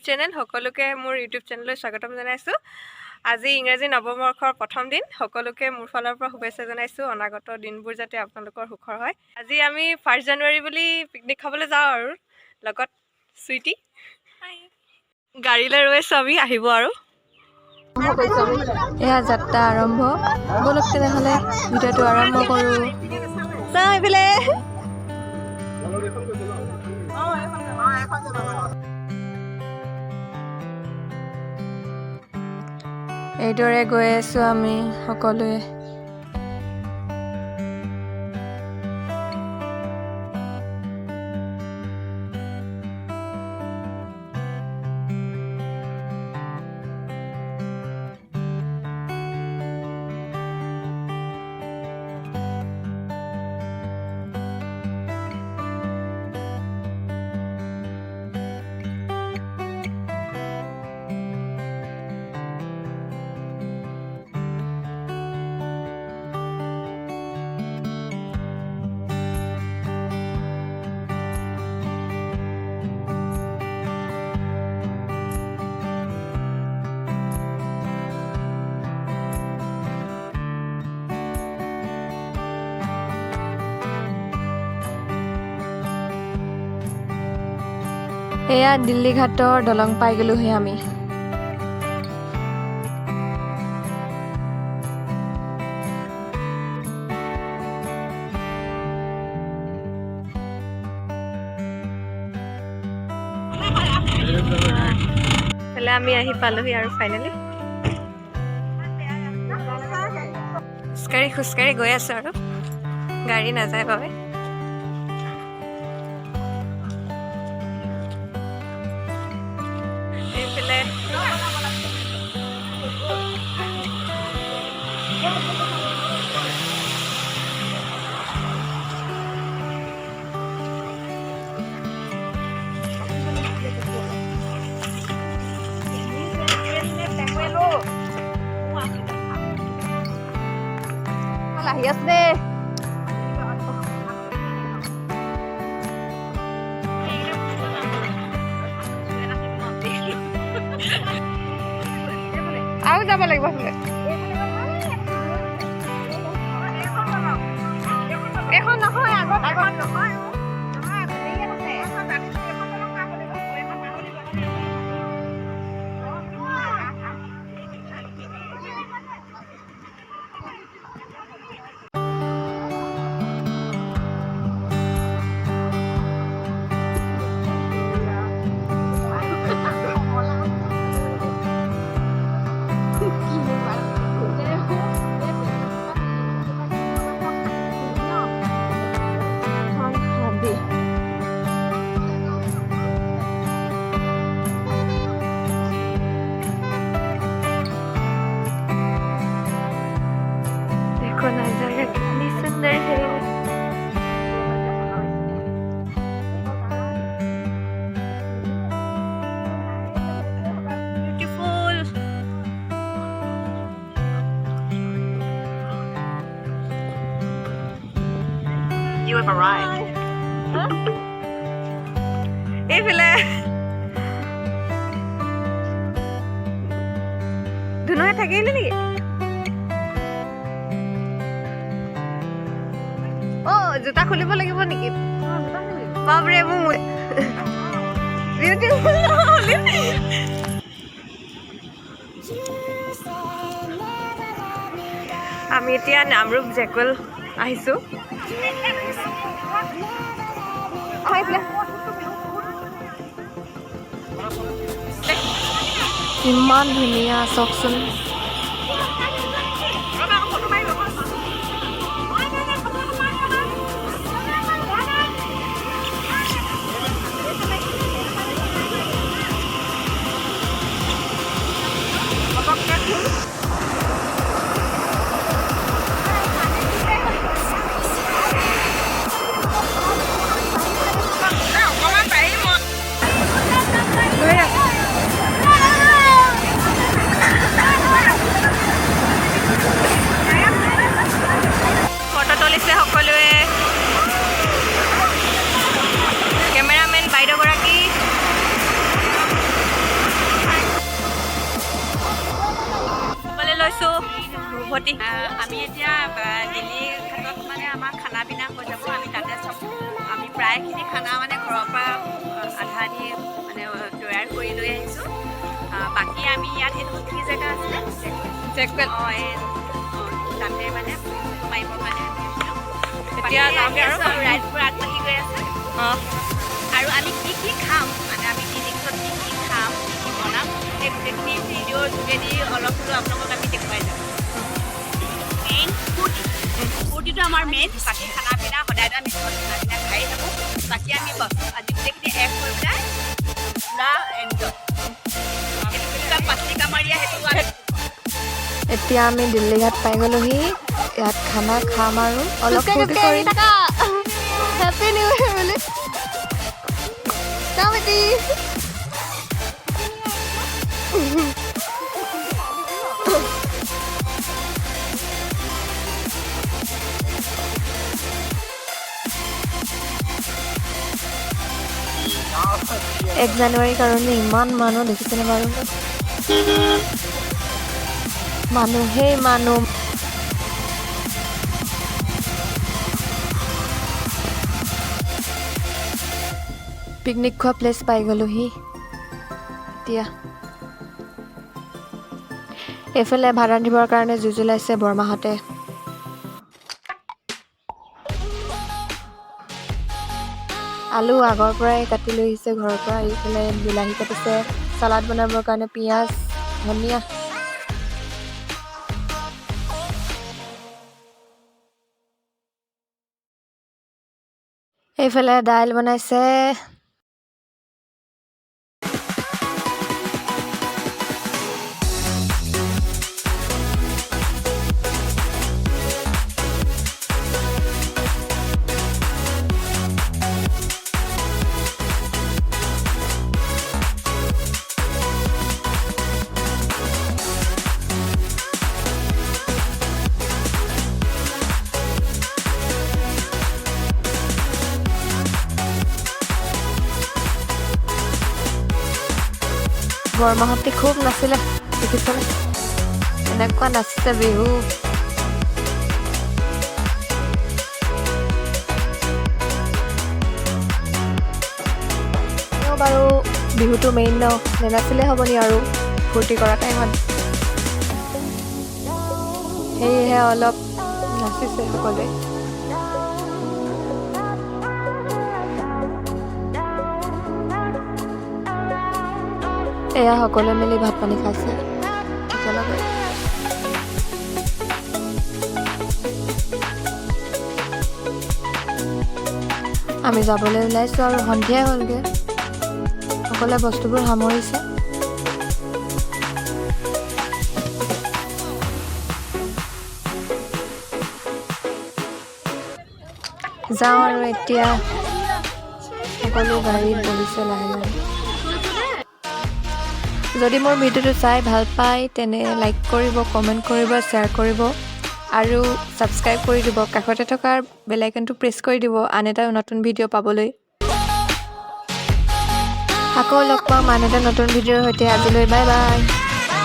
Channel সকলোকে মোৰ YouTube চেনেললৈ স্বাগতম জনাইছোঁ। আজি ইংৰাজী নৱবৰ্ষৰ প্ৰথম দিন, সকলোকে মোৰ ফালৰ পৰা শুভেচ্ছা জনাইছোঁ। অনাগত দিনবোৰ যাতে আপোনালোকৰ সুখৰ হয়। আজি আমি 1 জানুৱাৰী বুলি পিকনিক খাবলৈ যাওঁ আৰু লগত সুইটি গাড়ীলৈ ৰৈ আছোঁ, আমি আহিব আৰু এয়া যাত্ৰা আৰম্ভ। বলক তেনেহ'লে ভিডিঅ'টো আৰম্ভ কৰোঁ। চাওঁ এইফালে এইদৰে গৈ আছোঁ আমি সকলোৱে। এয়া দিল্লী ঘাটৰ দলং পাই গ'লোহি আমি। আমি আহি পালোহি আৰু ফাইনেলি খোজকাঢ়ি গৈ আছোঁ আৰু গাড়ী নাযায় বাবে। এইফালে আহি আছে দে। আৰু যাব লাগিব এখন নহয়, আগত নহয়। नजारा कितनी सुंदर है। ब्यूटीफुल। You have arrived. এইফালে ধুনুৱে থাকিলে নেকি? জোতা খুলিব লাগিব নেকি? বাপৰে মোৰ আমি এতিয়া নামৰূপ জেকুৱেল আহিছোঁ। ইমান ধুনীয়া চাওকচোন। উভতি আমি এতিয়া দিল্লী ঘাটত মানে আমাৰ খানা পিনা হৈ যাব আমি তাতে চব আমি প্ৰায়খিনি খানা মানে ঘৰৰ পৰা আধা আধি মানে তৈয়াৰ কৰি লৈ আহিছোঁ বাকী আমি ইয়াত এইটো কি জেগা আছিলে জেকৱেল তাতে মানে মাৰিবৰ কাৰণে এতিয়া যাওঁগৈ আৰু ৰাইজবোৰ আগবাঢ়ি গৈ আছে আৰু আমি কি খাম মানে আমি দিল্লীত কি খাম কি বনাম সেই গোটেইখিনি ভিডিঅ'ৰ যোগেদি অলপ হ'লেও আপোনালোকক আমি দেখুৱাই যাম মেইন ফূৰ্তিটো আমাৰ মেইন বাকী খানা পিনা সদায়তো আমি খানা পিনা খাই থাকোঁ বাকী আমি আজি গোটেইখিনি এক হৈ পেলাই পুৰা এনজয় পাতলিকা মাৰিয়া সেইটো আমি এতিয়া আমি দিল্লী ঘাট পাই গ'লোহি ইয়াত খানা খাম আৰু অলপ ফূৰ্তি কৰিম হেপী নিউ ইয়েৰ বুলি কামিতি এক জানুৱাৰীৰ কাৰণে ইমান মানুহ দেখিছেনে বাৰু মানুহেই মানুহ পিকনিক খোৱা প্লেচ পাই গ'লোহি এতিয়া এইফালে ভাত ৰান্ধিবৰ কাৰণে জুই জ্বলাইছে বৰমাহঁতে আলু আগৰ পৰাই কাটি লৈ আহিছে ঘৰৰ পৰা এইফালে বিলাহী কাটিছে চালাড বনাবৰ কাৰণে পিঁয়াজ ধনিয়া এইফালে দাইল বনাইছে বৰমাহঁতে খুব নাছিলে দেখিছেনে এনেকুৱা নাচিছে বিহু বাৰু বিহুটো মেইন ন নেনাচিলে হ'বনি আৰু ফূৰ্তি কৰা টাইমত সেয়েহে অলপ নাচিছে সকলোৱে এয়া সকলোৱে মিলি ভাত পানী খাইছে একেলগে আমি যাবলৈ ওলাইছোঁ আৰু সন্ধিয়াই হ'লগৈ সকলোৱে বস্তুবোৰ সামৰিছে যাওঁ আৰু এতিয়া সকলো গাড়ীত বহিছে লাহে লাহে যদি মোৰ ভিডিঅ'টো চাই ভাল পায় তেনে লাইক কৰিব কমেণ্ট কৰিব শ্বেয়াৰ কৰিব আৰু ছাবস্ক্ৰাইব কৰি দিব কাষতে থকা বেল আইকনটো প্ৰেছ কৰি দিব আন এটা নতুন ভিডিঅ' পাবলৈ আকৌ লগ পাম আন এটা নতুন ভিডিঅ'ৰ সৈতে আজিলৈ বাই বাই